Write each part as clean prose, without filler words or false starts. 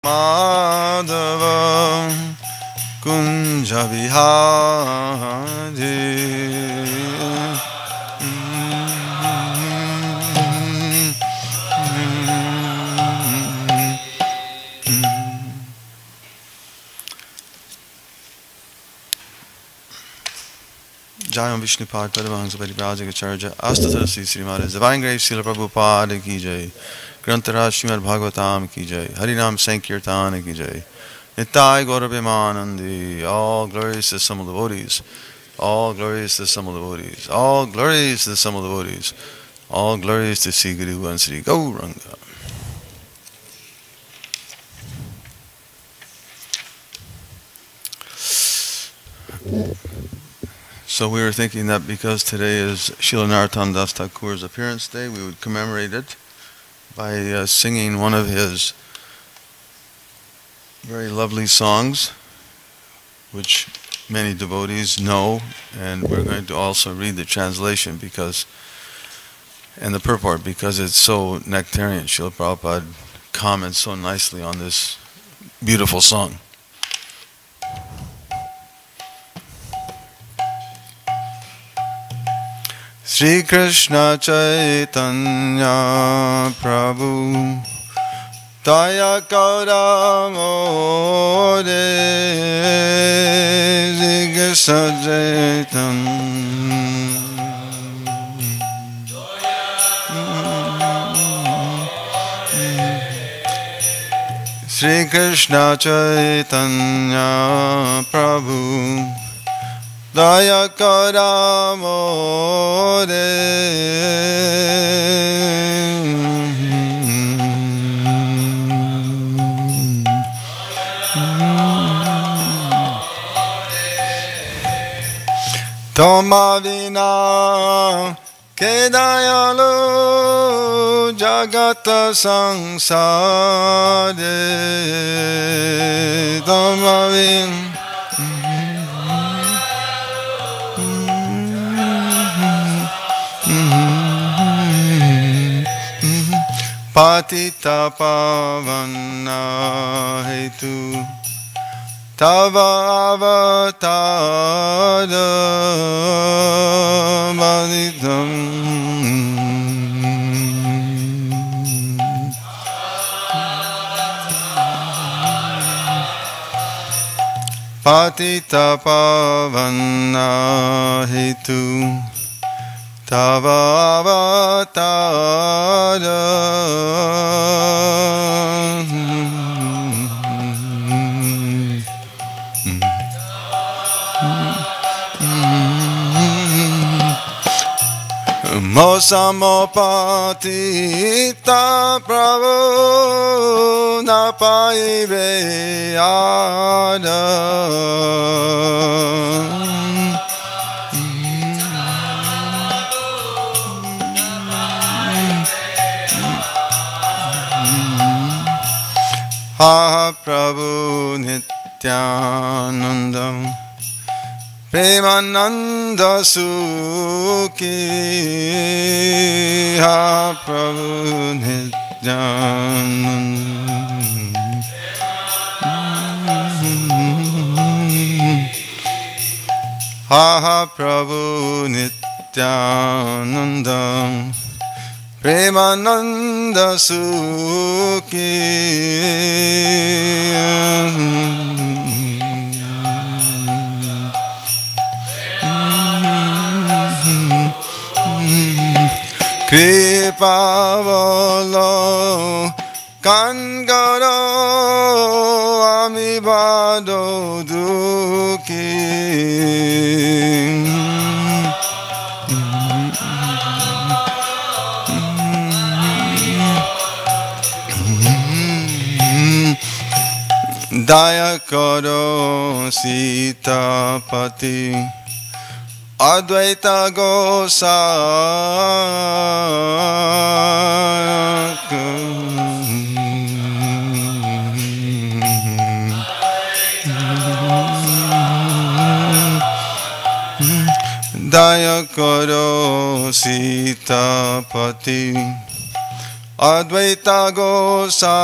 Madhava Kunja Vihari. Jayam Vishnupad Paramahansa Paripajaka Charja Astatarasi Sri Maharaj Divine Grace Srila Prabhupada Ki Jai Grantaraj Srimad Bhagavatam Ki Jai Harinam Sankirtan Ki Jai Nitai Gauravimanandi. All glories to the Sammal devotees. All glories to the Sammal devotees. All glories to the Sammal devotees. All glories to Sri Guru and Sri Gauranga. So we were thinking that because today is Srila Narottama Das Thakur's appearance day, we would commemorate it by singing one of his very lovely songs, which many devotees know, and we're going to also read the translation and the purport because it's so nectarian. Srila Prabhupada comments so nicely on this beautiful song. Sri Krishna Chaitanya Prabhu Daya Kauramode Sri Krishna Chaitanya Sri Krishna Chaitanya Prabhu Daya Karamore Tomavina Kedayalu Jagata Sangsare Tomavina Patita Pavana Hetu Tava Avatara Manitam Patita Pavana Hetu Tava Avatara Mosamopatita Prabhu Napaive Ada Ha Prabhu Nityanandam Premananda Sukhi Ha Prabhu Nityananda Ha Prabhu Nityananda Premananda Sukhi Kripavalo Kangaro Amibado Duki Daya Karo Sitapati Advaita Gosaka Daya Karo Sitapati Advaita Gosaka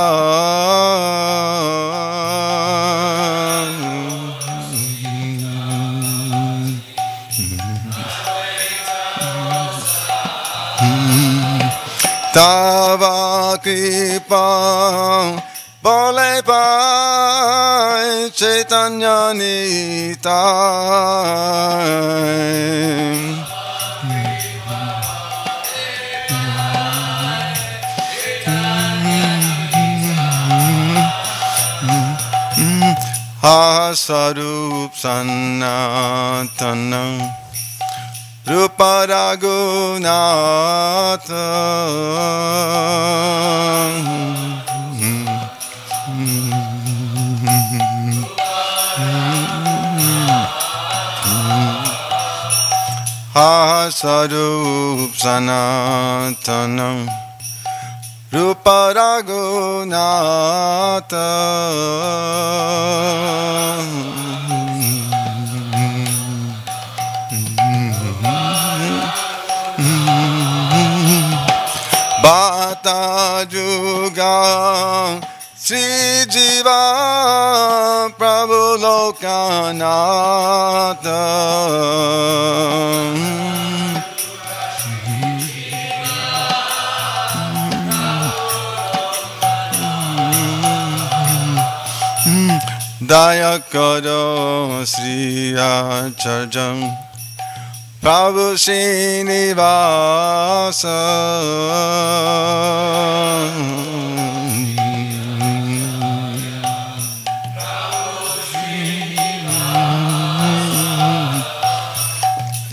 Tava kripa bole pai Chaitanya Nitai. Hasarup Sanatanam Rupa Raghunatha Hasarup Sanatanam Rupa Raghunatha Bhata Juga Sri Jiva Prabhu Lokanatha Daya Karo Sri Acharjam Prabhu Srinivasa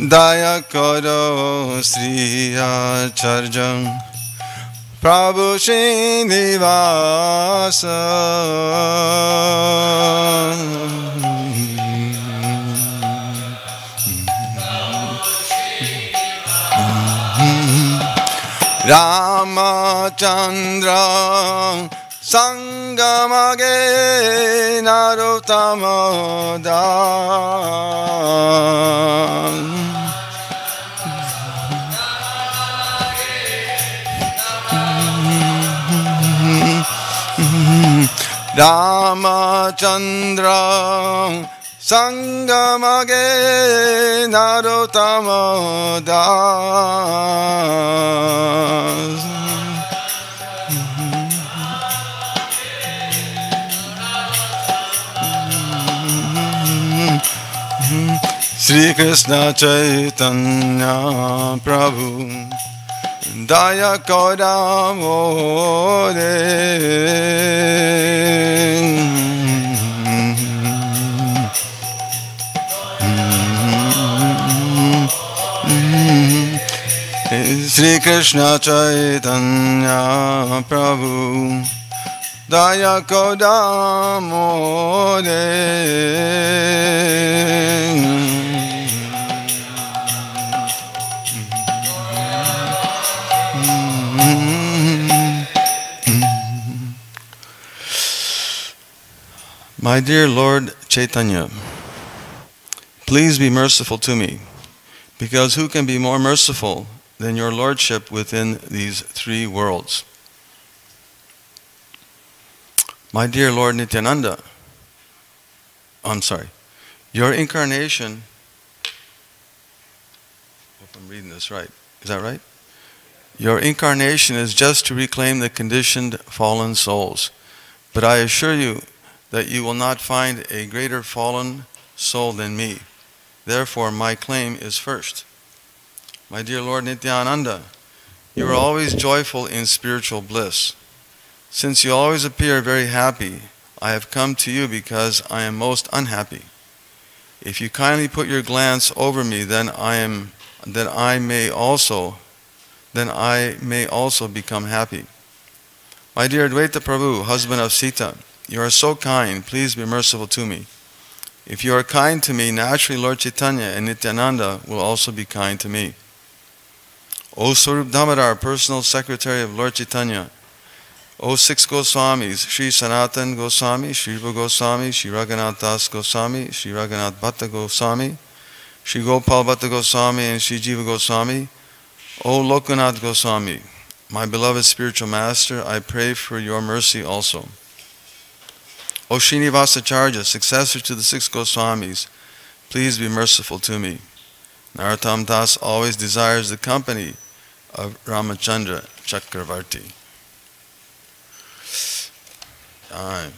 Daya Karo Sri Acharjam Prabhu Srinivasa Ramachandra Sangamage Narottama Ramachandra Sangamage Narottama Das Sri Krishna Chaitanya Prabhu Daya Kodamore Sri Krishna Chaitanya Prabhu Daya Kodamore My dear Lord Chaitanya, please be merciful to me, because who can be more merciful than your Lordship within these three worlds? My dear Lord Nityananda, your incarnation, if I'm reading this right, is that right? Your incarnation is just to reclaim the conditioned fallen souls, but I assure you that you will not find a greater fallen soul than me. Therefore, my claim is first. My dear Lord Nityananda, you are always joyful in spiritual bliss. Since you always appear very happy, I have come to you because I am most unhappy. If you kindly put your glance over me, then I may also become happy. My dear Advaita Prabhu, husband of Sita, you are so kind, please be merciful to me. If you are kind to me, naturally Lord Chaitanya and Nityananda will also be kind to me. O Swarup Damodar, personal secretary of Lord Chaitanya, O six Goswamis, Sri Sanatan Goswami, Sri Rupa Goswami, Sri Raghunath Das Goswami, Sri Raghunath Bhatta Goswami, Sri Gopal Bhatta Goswami, and Sri Jiva Goswami, O Lokanath Goswami, my beloved spiritual master, I pray for your mercy also. O Srinivasacharya, successor to the six Goswamis, please be merciful to me. Narottama Das always desires the company of Ramachandra, Chakravarti. Jai.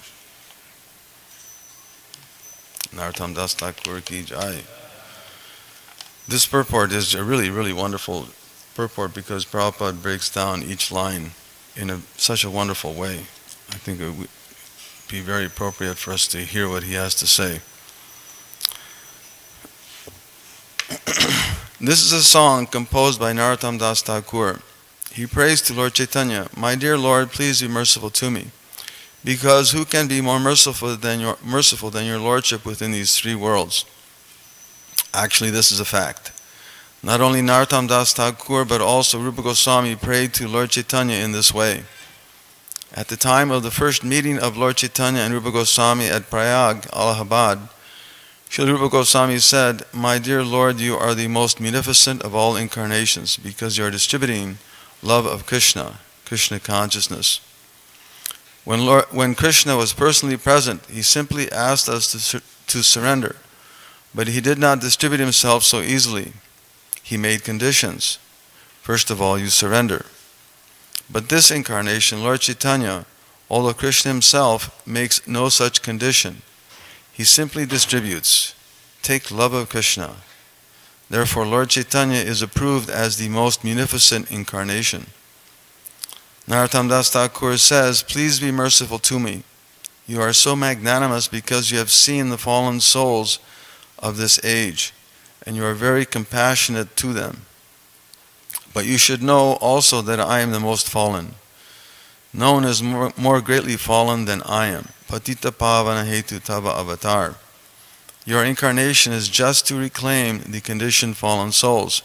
Narottama Das Thakur ki jai. This purport is a really, really wonderful purport because Prabhupada breaks down each line in such a wonderful way. I think it would be very appropriate for us to hear what he has to say. This is a song composed by Narottama Das Thakur. He prays to Lord Chaitanya, "My dear Lord, please be merciful to me, because who can be more merciful than your Lordship within these three worlds?" Actually, this is a fact. Not only Narottama Das Thakur, but also Rupa Goswami prayed to Lord Chaitanya in this way. At the time of the first meeting of Lord Chaitanya and Rupa Goswami at Prayag, Allahabad, Srila Rupa Goswami said, "My dear Lord, you are the most munificent of all incarnations, because you are distributing love of Krishna, Krishna consciousness." When Krishna was personally present, he simply asked us to surrender. But he did not distribute himself so easily. He made conditions. First of all, you surrender. But this incarnation, Lord Chaitanya, although Krishna himself, makes no such condition. He simply distributes. Take love of Krishna. Therefore, Lord Chaitanya is approved as the most munificent incarnation. Narottama Das Thakur says, "Please be merciful to me. You are so magnanimous because you have seen the fallen souls of this age, and you are very compassionate to them. But you should know also that I am the most fallen. No one is more greatly fallen than I am. Patita pavana hetu tava avatar. Your incarnation is just to reclaim the conditioned fallen souls.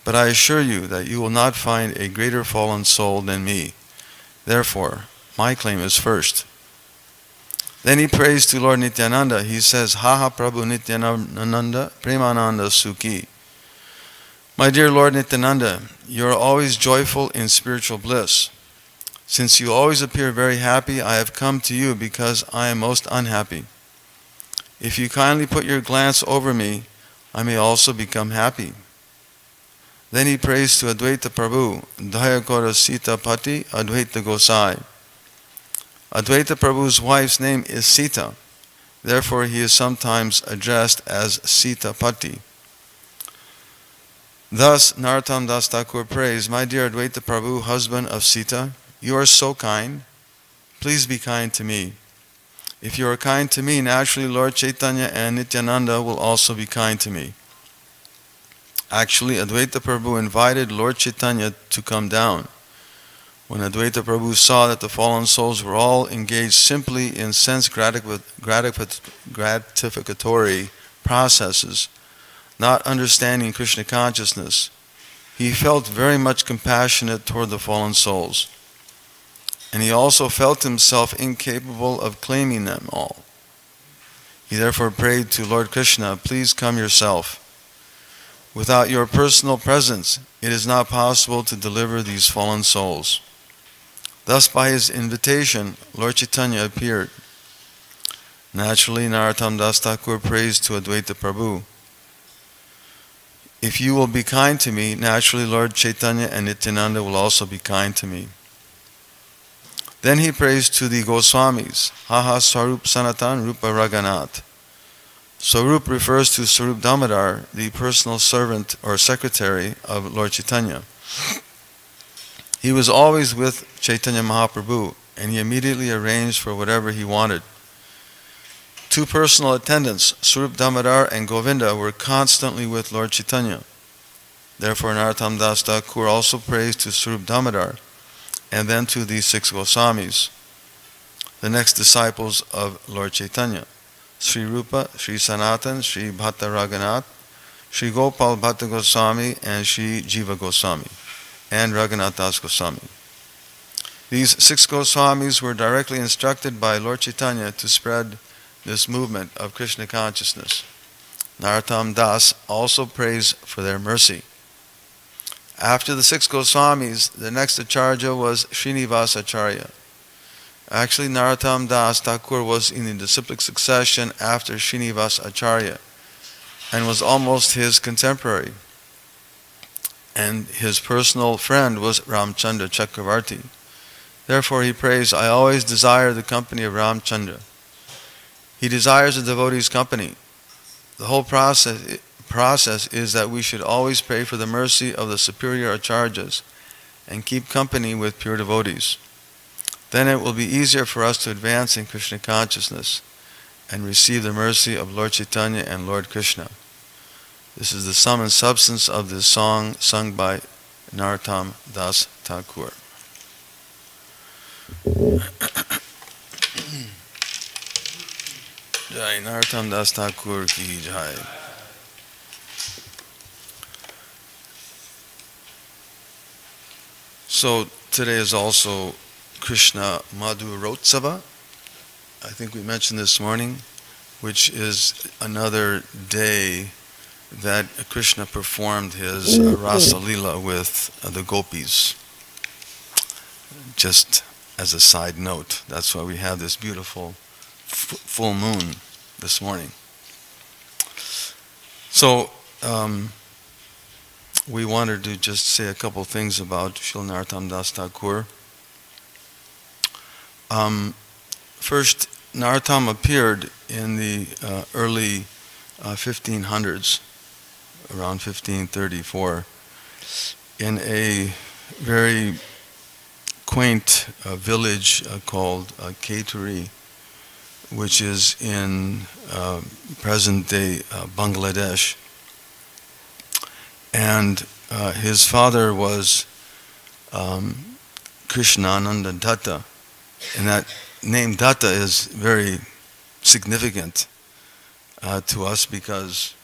But I assure you that you will not find a greater fallen soul than me. Therefore, my claim is first." Then he prays to Lord Nityananda. He says, "Haha Prabhu Nityananda Premananda Sukhi." My dear Lord Nityananda, you are always joyful in spiritual bliss. Since you always appear very happy, I have come to you because I am most unhappy. If you kindly put your glance over me, I may also become happy. Then he prays to Advaita Prabhu, Dayakora Sita Pati Advaita Gosai. Advaita Prabhu's wife's name is Sita. Therefore, he is sometimes addressed as Sita Pati. Thus, Narottama Das Thakur prays, "My dear Advaita Prabhu, husband of Sita, you are so kind. Please be kind to me. If you are kind to me, naturally Lord Chaitanya and Nityananda will also be kind to me." Actually, Advaita Prabhu invited Lord Chaitanya to come down. When Advaita Prabhu saw that the fallen souls were all engaged simply in sense gratificatory processes, not understanding Krishna consciousness, he felt very much compassionate toward the fallen souls. And he also felt himself incapable of claiming them all. He therefore prayed to Lord Krishna, "Please come yourself. Without your personal presence, it is not possible to deliver these fallen souls." Thus, by his invitation, Lord Chaitanya appeared. Naturally, Narottama Das Thakur prays to Advaita Prabhu, "If you will be kind to me, naturally Lord Chaitanya and Nityananda will also be kind to me." Then he prays to the Goswamis, "Haha Swarup Sanatan Rupa Raghunath." Swarup refers to Swarup Damodar, the personal servant or secretary of Lord Chaitanya. He was always with Chaitanya Mahaprabhu, and he immediately arranged for whatever he wanted. Two personal attendants, Swarup Damodar and Govinda, were constantly with Lord Chaitanya. Therefore, Narottama Das Thakur also prays to Swarup Damodar, and then to the six Goswamis, the next disciples of Lord Chaitanya: Sri Rupa, Sri Sanatan, Sri Bhatta Raghunath, Sri Gopal Bhatta Goswami, and Sri Jiva Goswami, and Raghunath Das Goswami. These six Goswamis were directly instructed by Lord Chaitanya to spread this movement of Krishna consciousness. Narottama Das also prays for their mercy. After the six Goswamis, the next Acharya was Srinivas Acharya. Actually, Narottama Das Thakur was in the disciplic succession after Srinivas Acharya and was almost his contemporary. and his personal friend was Ramchandra Chakravarti. Therefore he prays, I always desire the company of Ramchandra. He desires the devotee's company. The whole process is that we should always pray for the mercy of the superior acharyas and keep company with pure devotees. Then it will be easier for us to advance in Krishna consciousness and receive the mercy of Lord Chaitanya and Lord Krishna. This is the sum and substance of this song sung by Narottama Das Thakur. Jai Narottama Das Thakur ki jai. So today is also Krishna Madhurotsava. I think we mentioned this morning, which is another day that Krishna performed his Rasa Lila with the gopis. Just as a side note, that's why we have this beautiful full moon this morning. So we wanted to just say a couple things about Srila Narottama Das Thakur. First, Narottama appeared in the early 1500s, around 1534, in a very quaint village called Kaituri, which is in present-day Bangladesh. And his father was Krishnananda Datta, and that name Datta is very significant to us because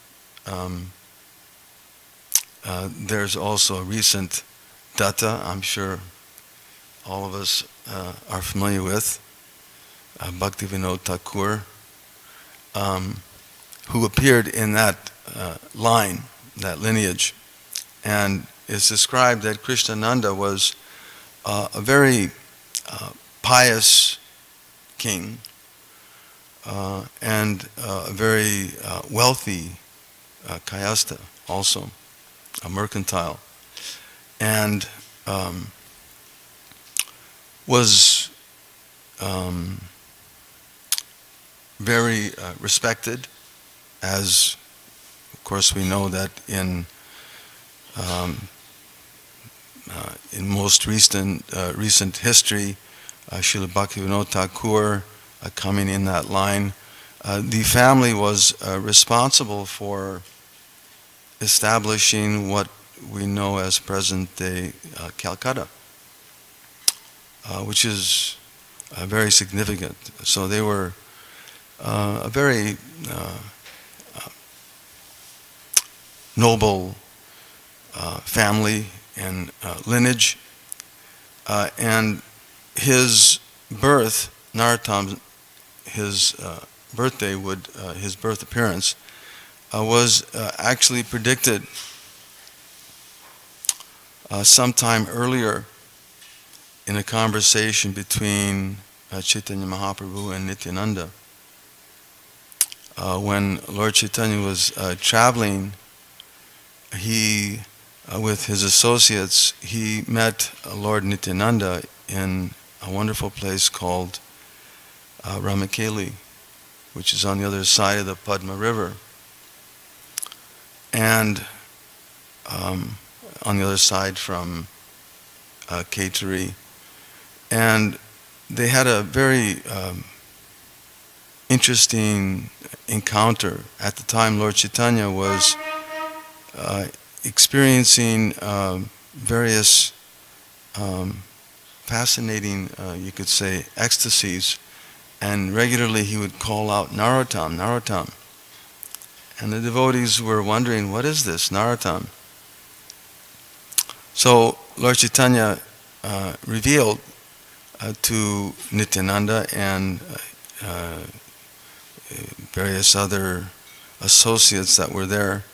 there's also a recent Datta, I'm sure all of us are familiar with, Bhaktivinoda Thakur, who appeared in that line, that lineage. And it's described that Krishnananda was a very pious king and a very wealthy kayasta also, a mercantile, and was very respected, as of course we know that in most recent history, Srila Bhaktivinoda Thakur coming in that line, the family was responsible for establishing what we know as present-day Calcutta, which is very significant. So they were a very noble family and lineage, and his birth, Narottama, his birthday his birth appearance was actually predicted sometime earlier in a conversation between Chaitanya Mahaprabhu and Nityananda. When Lord Chaitanya was traveling, he, with his associates, he met Lord Nityananda in a wonderful place called Ramakeli, which is on the other side of the Padma River, and on the other side from Kaituri. And they had a very interesting encounter. At the time, Lord Chaitanya was experiencing various fascinating, you could say, ecstasies, and regularly he would call out, Narottama, Narottama. And the devotees were wondering, what is this, Narottama? So Lord Chaitanya revealed to Nityananda and various other associates that were there,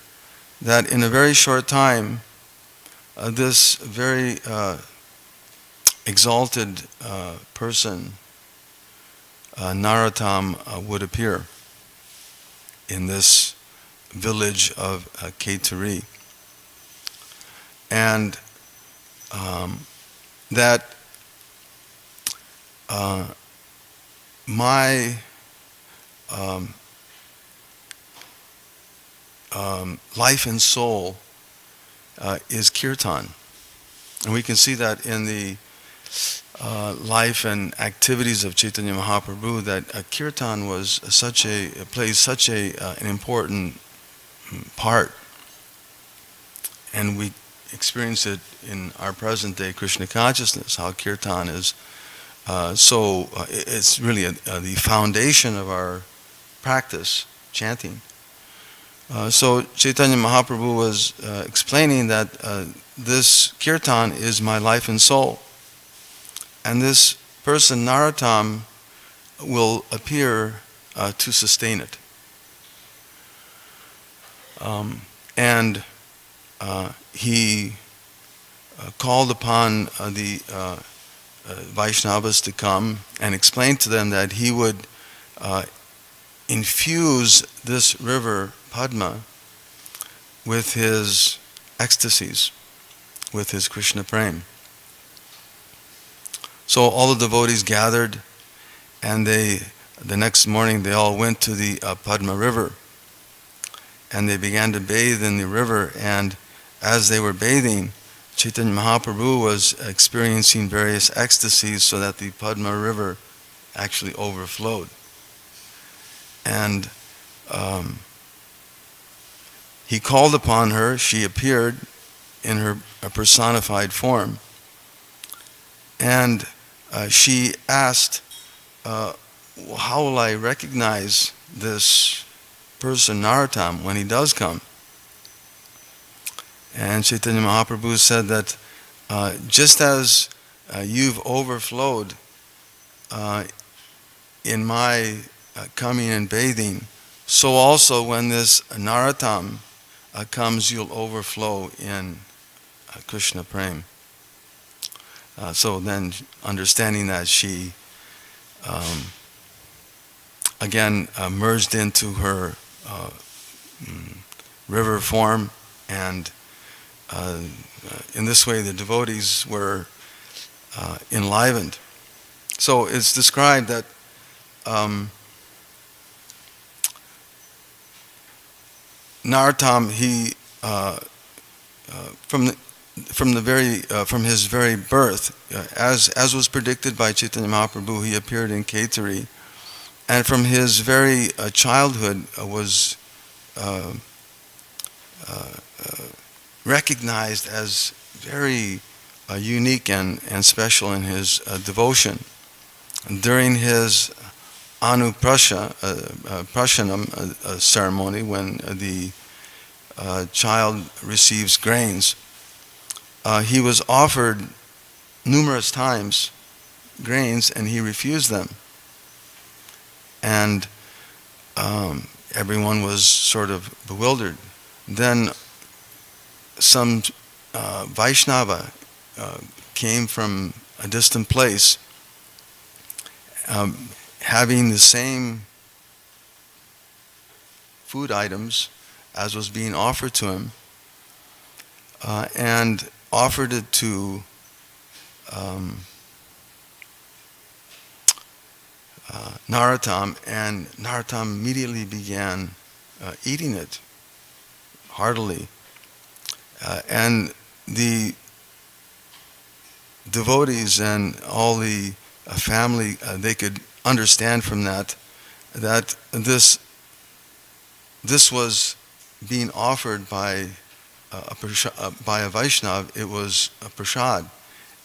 that in a very short time, this very exalted person, Narottama, would appear in this village of Kaituri. and that my life and soul is kirtan. And we can see that in the life and activities of Chaitanya Mahaprabhu, that kirtan was plays such an important part. And we experience it in our present day Krishna consciousness, how kirtan is it's really the foundation of our practice, chanting. So Chaitanya Mahaprabhu was explaining that this kirtan is my life and soul. And this person, Narottama, will appear to sustain it. And he called upon the Vaishnavas to come and explain to them that he would infuse this river Padma with his ecstasies, with his Krishna prema. So all the devotees gathered, and the next morning they all went to the Padma river, and they began to bathe in the river. And as they were bathing, Chaitanya Mahaprabhu was experiencing various ecstasies, so that the Padma river actually overflowed. And he called upon her. She appeared in her personified form, and she asked, how will I recognize this person, Narottama, when he does come? And Chaitanya Mahaprabhu said that just as you've overflowed in my coming and bathing, so also when this Narottama comes, you'll overflow in Krishna prema. So then, understanding that, she again merged into her river form, and in this way the devotees were enlivened. So it's described that Narottama, he from his very birth, as was predicted by Chaitanya Mahaprabhu, he appeared in Kaitari, and from his very childhood was recognized as very unique and special in his devotion. During his Prashanam ceremony, when the child receives grains, he was offered numerous times grains, and he refused them. And everyone was sort of bewildered. Then some Vaishnava came from a distant place, having the same food items as was being offered to him, and offered it to Narottama, and Narottama immediately began eating it heartily. And the devotees and all the family, they could understand from that this was being offered by a Vaishnava. It was a prasad,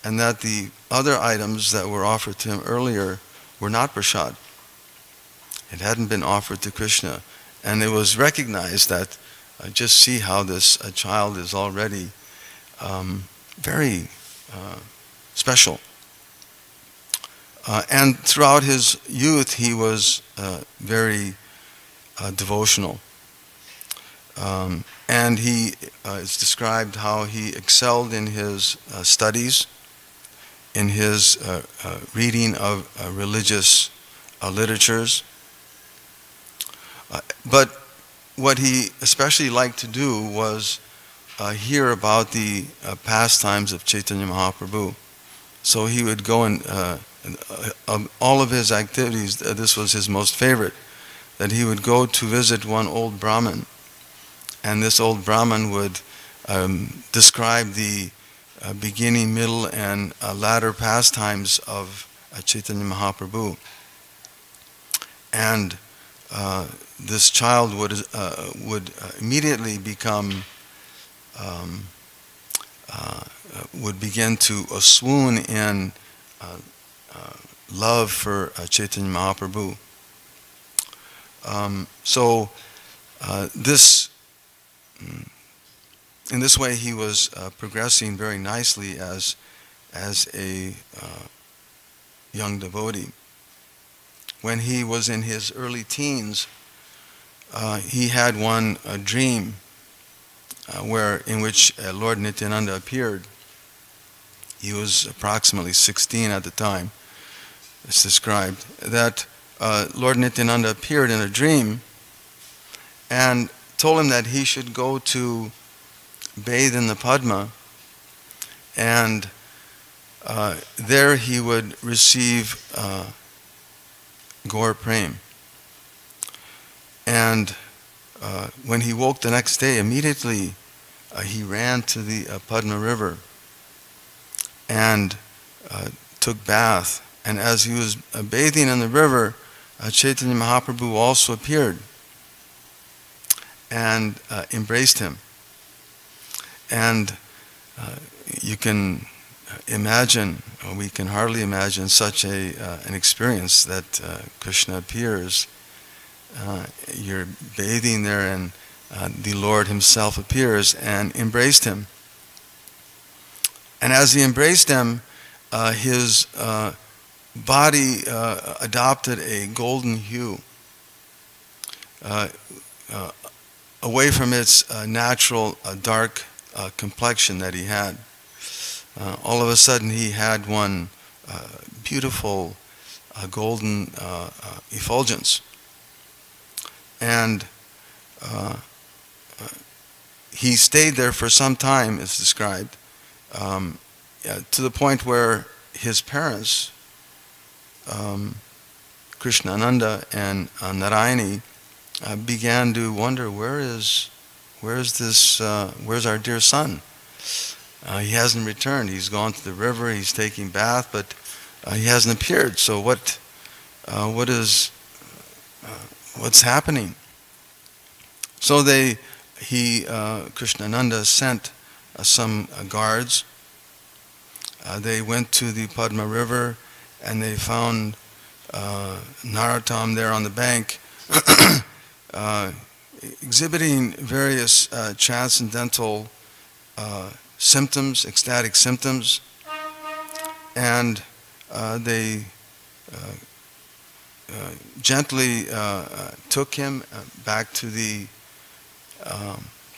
and that the other items that were offered to him earlier were not prasad. It hadn't been offered to Krishna, and it was recognized that just see how this child is already very special. And throughout his youth, he was very devotional. And it's described how he excelled in his studies, in his reading of religious literatures. But what he especially liked to do was hear about the pastimes of Chaitanya Mahaprabhu. So he would go and all of his activities, this was his most favorite, that he would go to visit one old Brahmin, and this old Brahmin would describe the beginning, middle, and latter pastimes of Chaitanya Mahaprabhu. And this child would immediately become would begin to swoon in love for Chaitanya Mahaprabhu. In this way, he was progressing very nicely as a young devotee. When he was in his early teens, he had one dream in which Lord Nityananda appeared. He was approximately 16 at the time. It's described that Lord Nityananda appeared in a dream and told him that he should go to bathe in the Padma, and there he would receive Gaur Prem. And when he woke the next day, immediately he ran to the Padma River and took bath. And as he was bathing in the river, Chaitanya Mahaprabhu also appeared and embraced him. And you can imagine, or we can hardly imagine, such an experience that Krishna appears. You're bathing there, and the Lord himself appears and embraced him. And as he embraced him, his body adopted a golden hue, away from its natural dark complexion that he had. All of a sudden he had one beautiful golden effulgence. And he stayed there for some time, it's described, to the point where his parents, Krishnananda and Narayani, began to wonder, where's our dear son? He hasn't returned. He's gone to the river. He's taking bath, but he hasn't appeared. So what's happening? So Krishnananda sent some guards. They went to the Padma River, and they found Narottama there on the bank, exhibiting various transcendental symptoms, ecstatic symptoms, and they gently took him back to the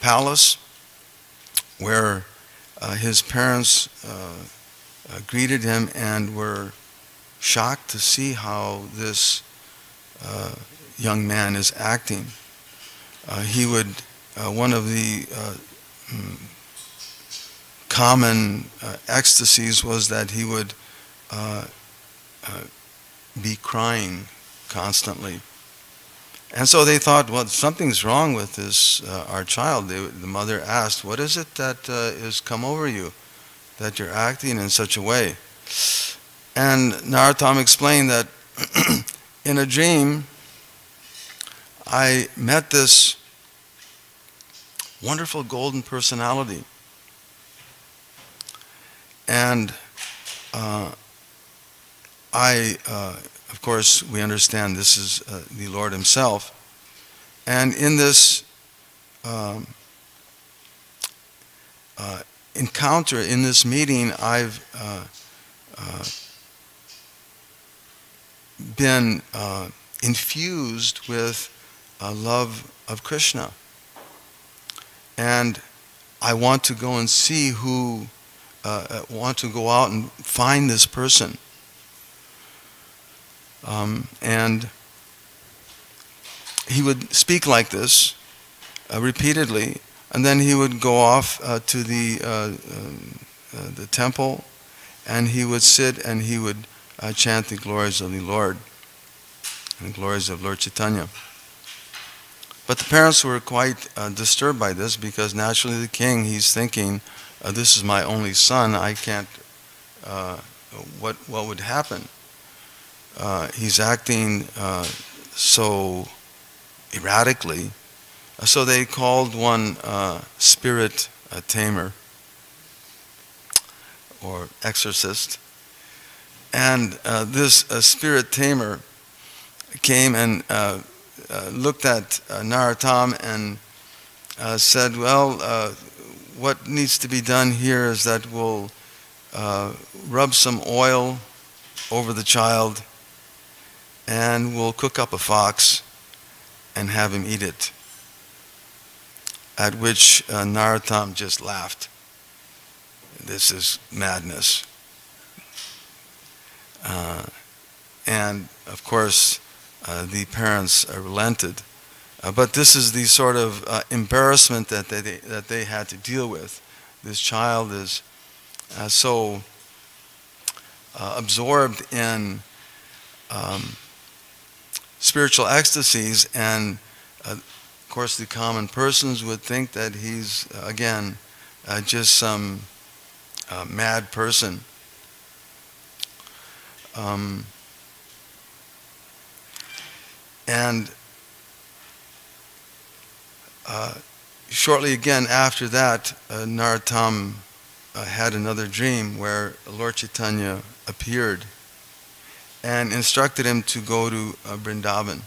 palace, where his parents greeted him and were shocked to see how this young man is acting. One of the common ecstasies was that he would be crying constantly. And so they thought, well, something's wrong with this, our child. The mother asked, what is it that has come over you, that you're acting in such a way? And Narottama explained that in a dream, I met this wonderful golden personality. And of course, we understand this is the Lord himself. And in this encounter, in this meeting, I've been infused with a love of Krishna. And I want to go and see want to go out and find this person. And he would speak like this repeatedly And then he would go off to the temple, and he would sit and he would chant the glories of the Lord and the glories of Lord Chaitanya. But the parents were quite disturbed by this, because naturally the king, he's thinking, this is my only son, I can't, what would happen? He's acting so erratically. So they called one spirit tamer or exorcist. And this spirit tamer came and looked at Narottama and said, well, what needs to be done here is that we'll rub some oil over the child and we'll cook up a fox and have him eat it. At which Narottama just laughed. This is madness. And of course, the parents relented. But this is the sort of embarrassment that they had to deal with. This child is so absorbed in spiritual ecstasies, and of course the common persons would think that he's, again, just some mad person. And shortly again after that, Narottama had another dream where Lord Chaitanya appeared and instructed him to go to Vrindavan.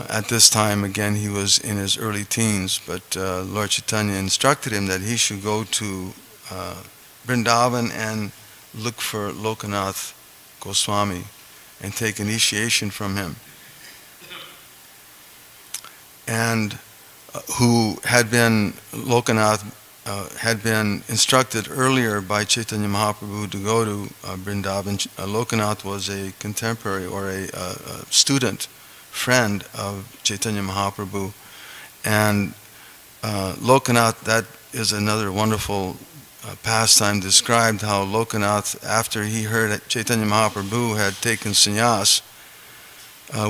At this time, again, he was in his early teens, but Lord Chaitanya instructed him that he should go to Vrindavan and look for Lokanath Goswami and take initiation from him. And who had been, Lokanath had been instructed earlier by Chaitanya Mahaprabhu to go to Vrindavan. Lokanath was a contemporary or a student, friend of Chaitanya Mahaprabhu. And Lokanath, that is another wonderful pastime, described how Lokanath, after he heard that Chaitanya Mahaprabhu had taken sannyas,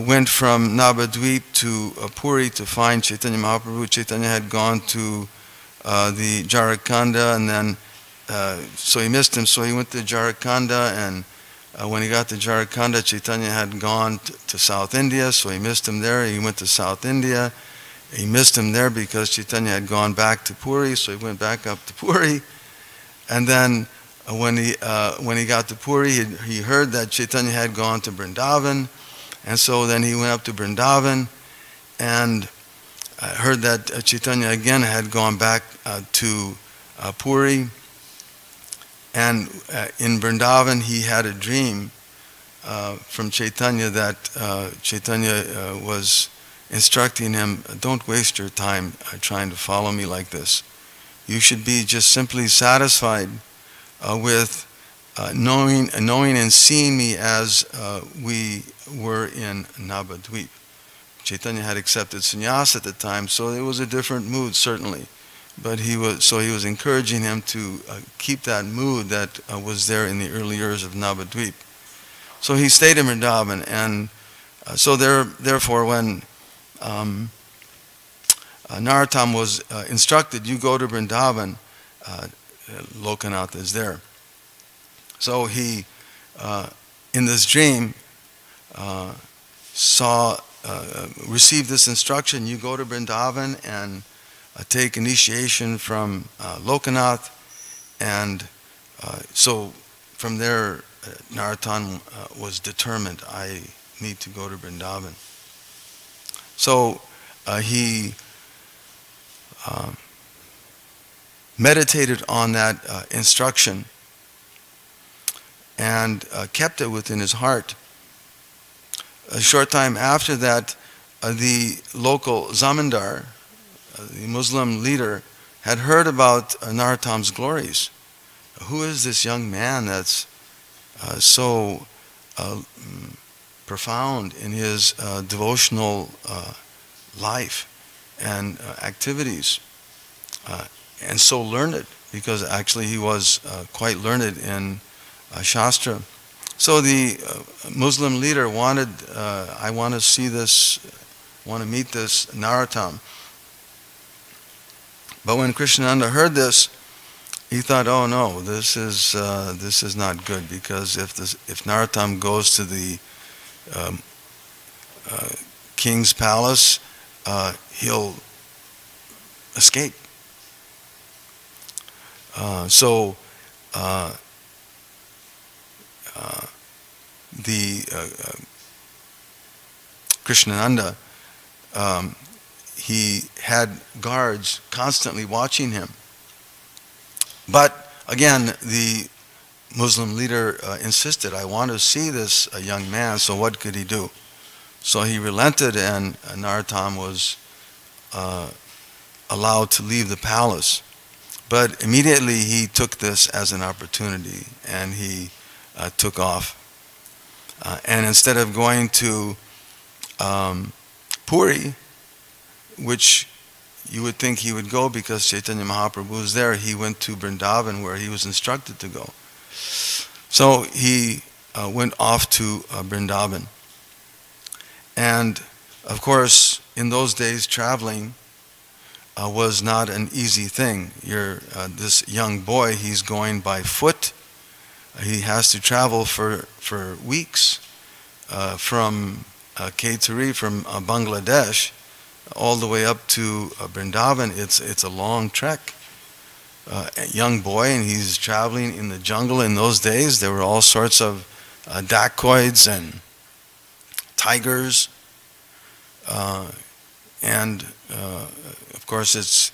went from Navadvip to Puri to find Chaitanya Mahaprabhu. Chaitanya had gone to the Jharkhanda, and then so he missed him, so he went to Jharkhanda, and when he got to Jharkhanda, Chaitanya had gone to South India, so he missed him there. He went to South India. He missed him there because Chaitanya had gone back to Puri, so he went back up to Puri. And then when he got to Puri, he heard that Chaitanya had gone to Vrindavan, and so then he went up to Vrindavan and heard that Chaitanya again had gone back to Puri. And in Vrindavan, he had a dream from Chaitanya that Chaitanya was instructing him, don't waste your time trying to follow me like this. You should be just simply satisfied with knowing and seeing me as we were in Navadvip. Chaitanya had accepted sannyas at the time, so it was a different mood, certainly. But he was encouraging him to keep that mood that was there in the early years of Navadvip. So he stayed in Vrindavan, and so therefore when Narottama was instructed, you go to Vrindavan, Lokanath is there. So he, in this dream, received this instruction, you go to Vrindavan and take initiation from Lokanath, and so from there Narottama was determined, I need to go to Vrindavan. So he meditated on that instruction and kept it within his heart. A short time after that, the local zamindar, the Muslim leader, had heard about Narottama's glories. Who is this young man that's so profound in his devotional life? and activities, and so learned, because actually he was quite learned in Shastra. So the Muslim leader wanted, I want to see this, want to meet this Narottama. But when Krishnananda heard this, he thought, oh no, this is not good, because if Narottama goes to the king's palace, he'll escape. So the Krishnananda, he had guards constantly watching him. But again, the Muslim leader insisted, I want to see this young man, so what could he do? So he relented, and Narottama was allowed to leave the palace. But immediately he took this as an opportunity, and he took off. And instead of going to Puri, which you would think he would go because Chaitanya Mahaprabhu was there, he went to Vrindavan, where he was instructed to go. So he went off to Vrindavan. And of course, in those days, traveling was not an easy thing. This young boy, he's going by foot. He has to travel for weeks from Kaituri, from Bangladesh, all the way up to Vrindavan. It's a long trek. A young boy, and he's traveling in the jungle. In those days, there were all sorts of dacoits and tigers, and of course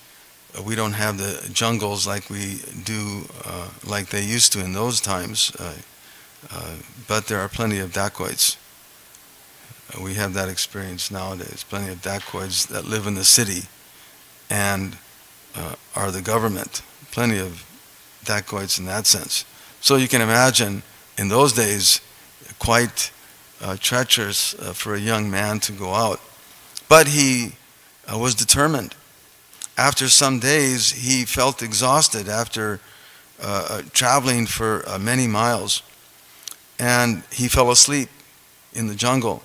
we don't have the jungles like we do, like they used to in those times, but there are plenty of dacoits. We have that experience nowadays, plenty of dacoits that live in the city and are the government. Plenty of dacoits in that sense. So you can imagine, in those days, quite treacherous for a young man to go out. But he was determined. After some days, he felt exhausted after traveling for many miles, and he fell asleep in the jungle.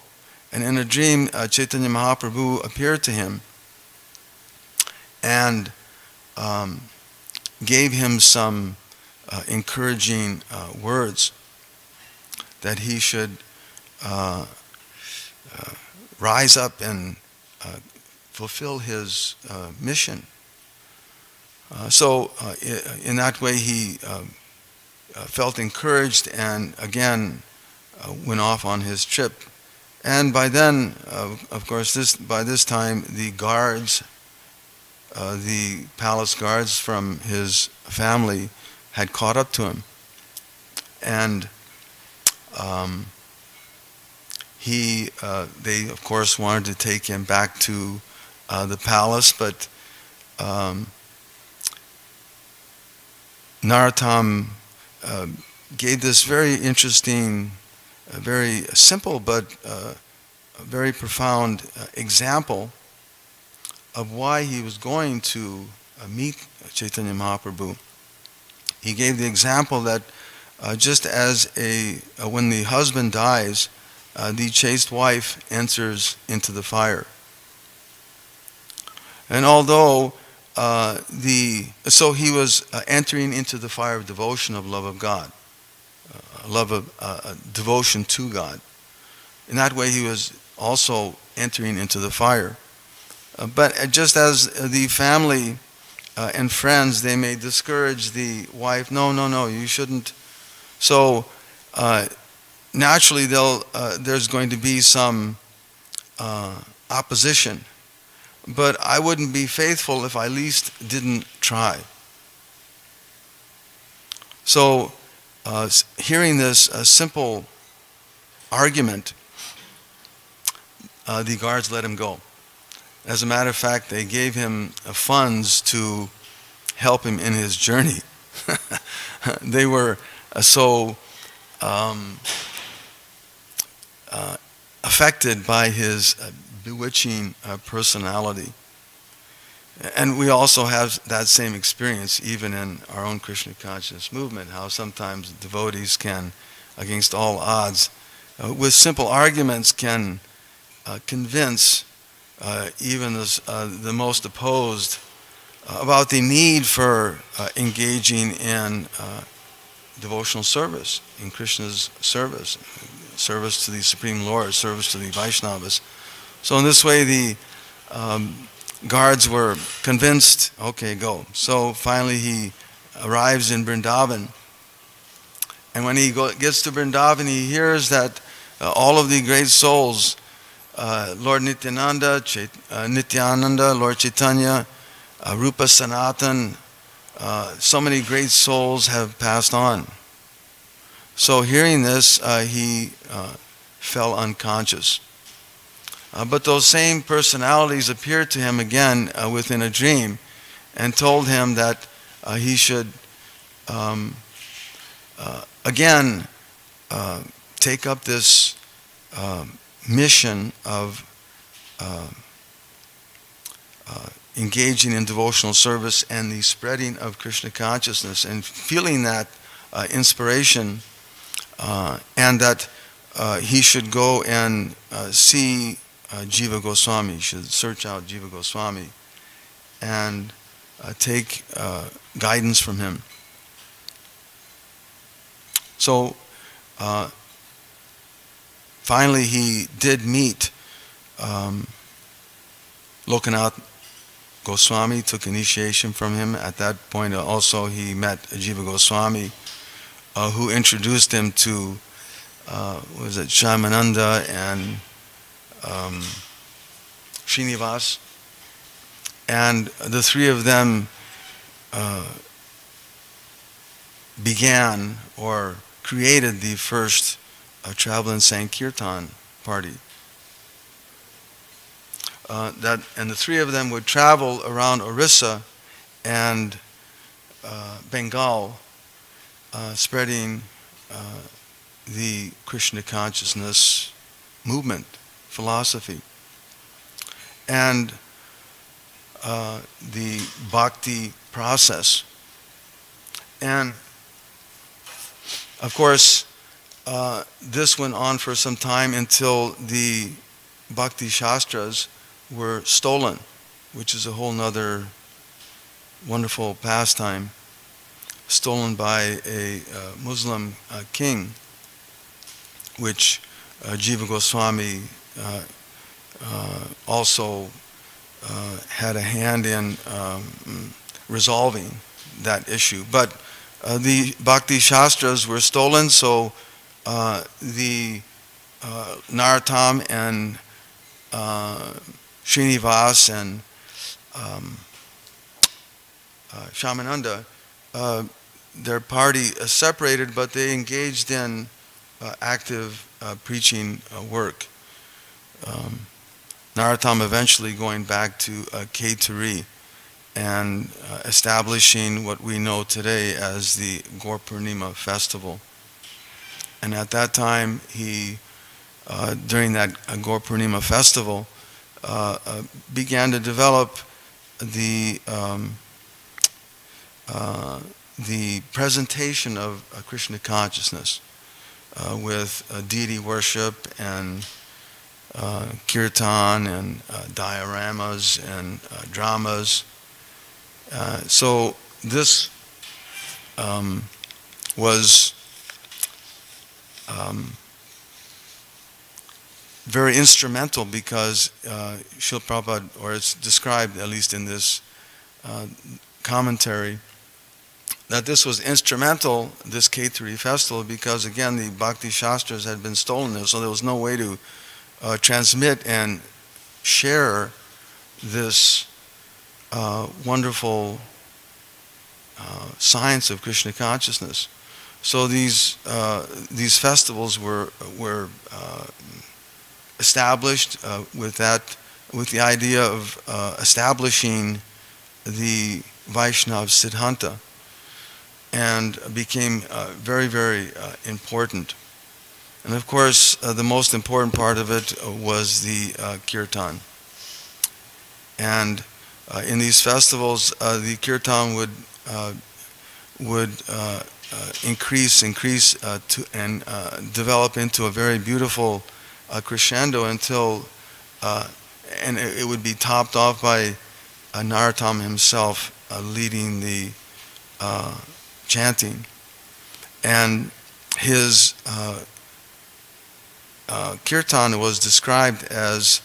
And in a dream, Chaitanya Mahaprabhu appeared to him and gave him some encouraging words, that he should rise up and fulfill his mission. So in that way he felt encouraged, and again went off on his trip. And by then, of course, by this time, the guards, the palace guards from his family, had caught up to him, and they of course wanted to take him back to the palace, but Narottama gave this very interesting, very simple but very profound example of why he was going to meet Chaitanya Mahaprabhu. He gave the example that just as when the husband dies, the chaste wife enters into the fire. And although so he was entering into the fire of devotion, of love of God, love of devotion to God. In that way, he was also entering into the fire. But just as the family and friends, they may discourage the wife, no, you shouldn't. So naturally, there's going to be some opposition. But I wouldn't be faithful if I at least didn't try. So hearing this simple argument, the guards let him go. As a matter of fact, they gave him funds to help him in his journey. They were so affected by his bewitching personality. And we also have that same experience even in our own Krishna consciousness movement, how sometimes devotees can, against all odds, with simple arguments can convince even the most opposed about the need for engaging in devotional service, in Krishna's service, service to the Supreme Lord, service to the Vaishnavas. So in this way the guards were convinced, okay, go. So finally he arrives in Vrindavan. And when he gets to Vrindavan, he hears that all of the great souls, Lord Nityananda, Nityananda, Lord Chaitanya, Rupa Sanatan, so many great souls have passed on. So hearing this, he fell unconscious. But those same personalities appeared to him again within a dream and told him that he should again take up this mission of engaging in devotional service and the spreading of Krishna consciousness, and feeling that inspiration, and that he should go and see Jiva Goswami, should search out Jiva Goswami and take guidance from him. So finally he did meet Lokanath Goswami, took initiation from him. At that point also he met Jiva Goswami, who introduced him to Shyamananda and Srinivas, and the three of them began or created the first travel and Sankirtan party. And the three of them would travel around Orissa and Bengal, spreading the Krishna consciousness movement, philosophy, and the bhakti process. And of course, this went on for some time until the bhakti shastras were stolen, which is a whole nother wonderful pastime, stolen by a Muslim king, which Jiva Goswami also had a hand in resolving that issue. But the Bhakti Shastras were stolen, so the Narottama and Srinivas and Shyamananda, their party separated, but they engaged in active preaching work. Narottama eventually going back to Kaituri and establishing what we know today as the Gaur Purnima festival. And at that time, he, during that Gaur Purnima festival, began to develop the presentation of Krishna consciousness with deity worship and kirtan and dioramas and dramas. So this was very instrumental, because Srila Prabhupada, or it's described at least in this commentary, that this was instrumental, this Kaituri festival, because again the Bhakti Shastras had been stolen there, so there was no way to transmit and share this wonderful science of Krishna consciousness. So these festivals were established with the idea of establishing the Vaishnava Siddhanta, and became very, very important. And of course, the most important part of it was the kirtan. And In these festivals, the kirtan would increase and develop into a very beautiful crescendo until, and it would be topped off by Narottama himself leading the chanting. And his kirtan was described as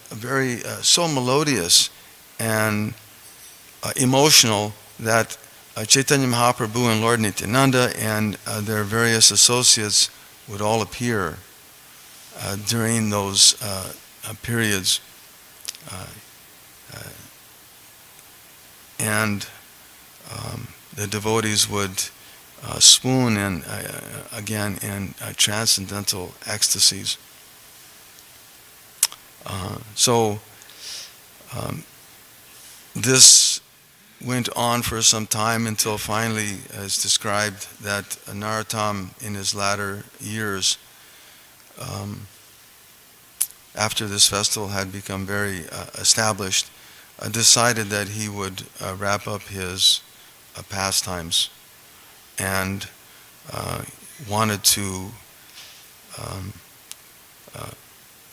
very so melodious and emotional that Chaitanya Mahaprabhu and Lord Nityananda and their various associates would all appear during those periods. And the devotees would swoon in, again in transcendental ecstasies. So this went on for some time until finally, as described, that Narottama in his latter years, after this festival had become very established, decided that he would wrap up his pastimes and wanted to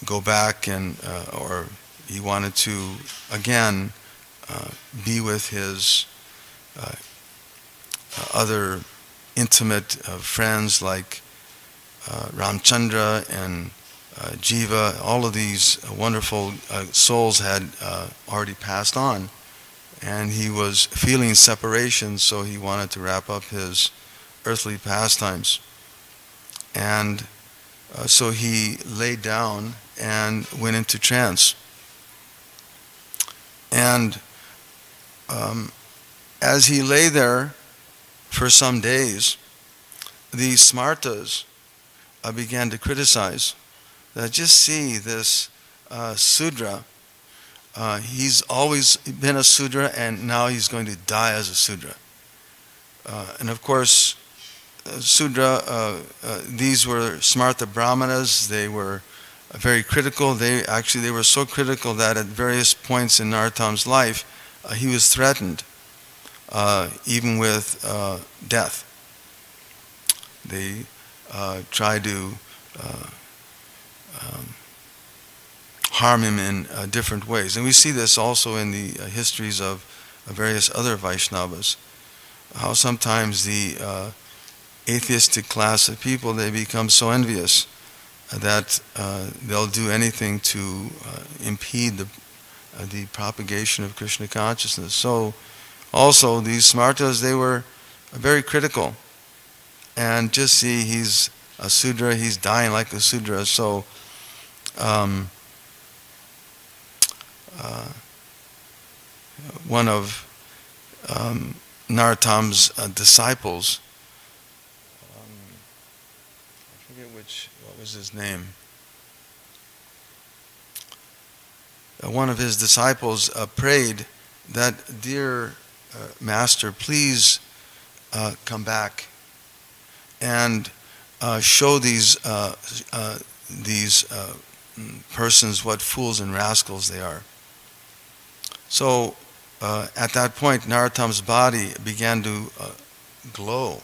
go back and, or he wanted to again be with his other intimate friends like Ramchandra and Jiva. All of these wonderful souls had already passed on, and he was feeling separation, so he wanted to wrap up his earthly pastimes. And so he laid down and went into trance. And as he lay there for some days, the smartas began to criticize that just see this Sudra, he's always been a Sudra and now he's going to die as a Sudra. And of course, Sudra, these were Smarta Brahmanas. They were very critical. They were so critical that at various points in Narottama's life, he was threatened, even with death. They tried to harm him in different ways. And we see this also in the histories of various other Vaishnavas, how sometimes the atheistic class of people, they become so envious that they'll do anything to impede the propagation of Krishna consciousness. So also these smartas, they were very critical. And just see, he's a Sudra, he's dying like a Sudra. So one of Narottama's disciples, I forget what was his name. One of his disciples prayed that, dear Master, please come back and show these persons what fools and rascals they are. So at that point, Narottama's body began to glow,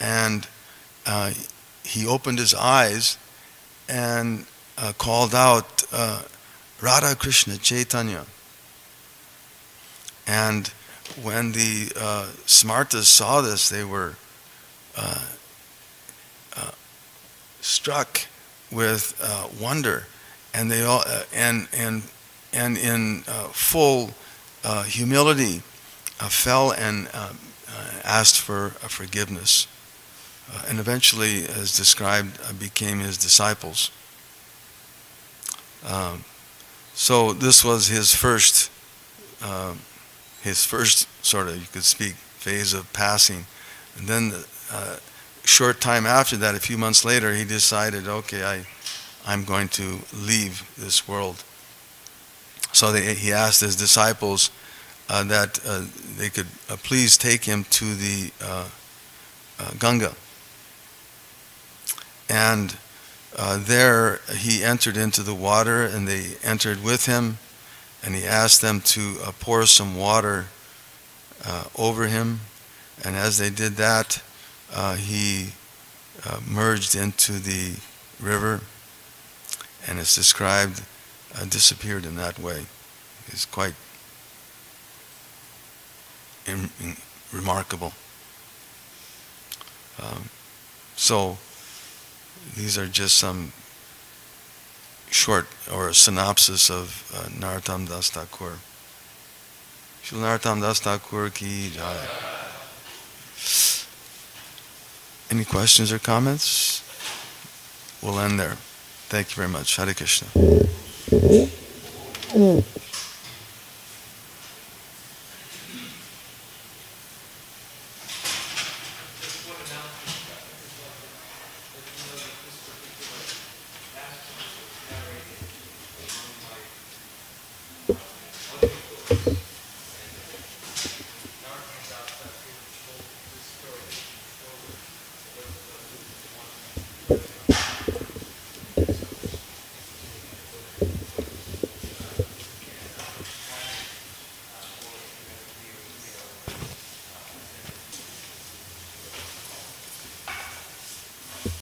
and he opened his eyes and called out, Radha Krishna Chaitanya. And when the smartas saw this, they were struck with wonder, and they all and in full humility fell and asked for forgiveness, and eventually, as described, became his disciples. So this was his first sort of, you could speak, phase of passing. And then short time after that, a few months later, he decided, okay, I'm going to leave this world. So he asked his disciples that they could please take him to the Ganga. And there he entered into the water, and they entered with him, and he asked them to pour some water over him, and as they did that, he merged into the river, and it's described disappeared in that way. It's quite remarkable. So these are just some short or a synopsis of Narottama Das Thakur. Srila Narottama Das Thakur ki jai. Any questions or comments? We'll end there. Thank you very much. Hare Krishna.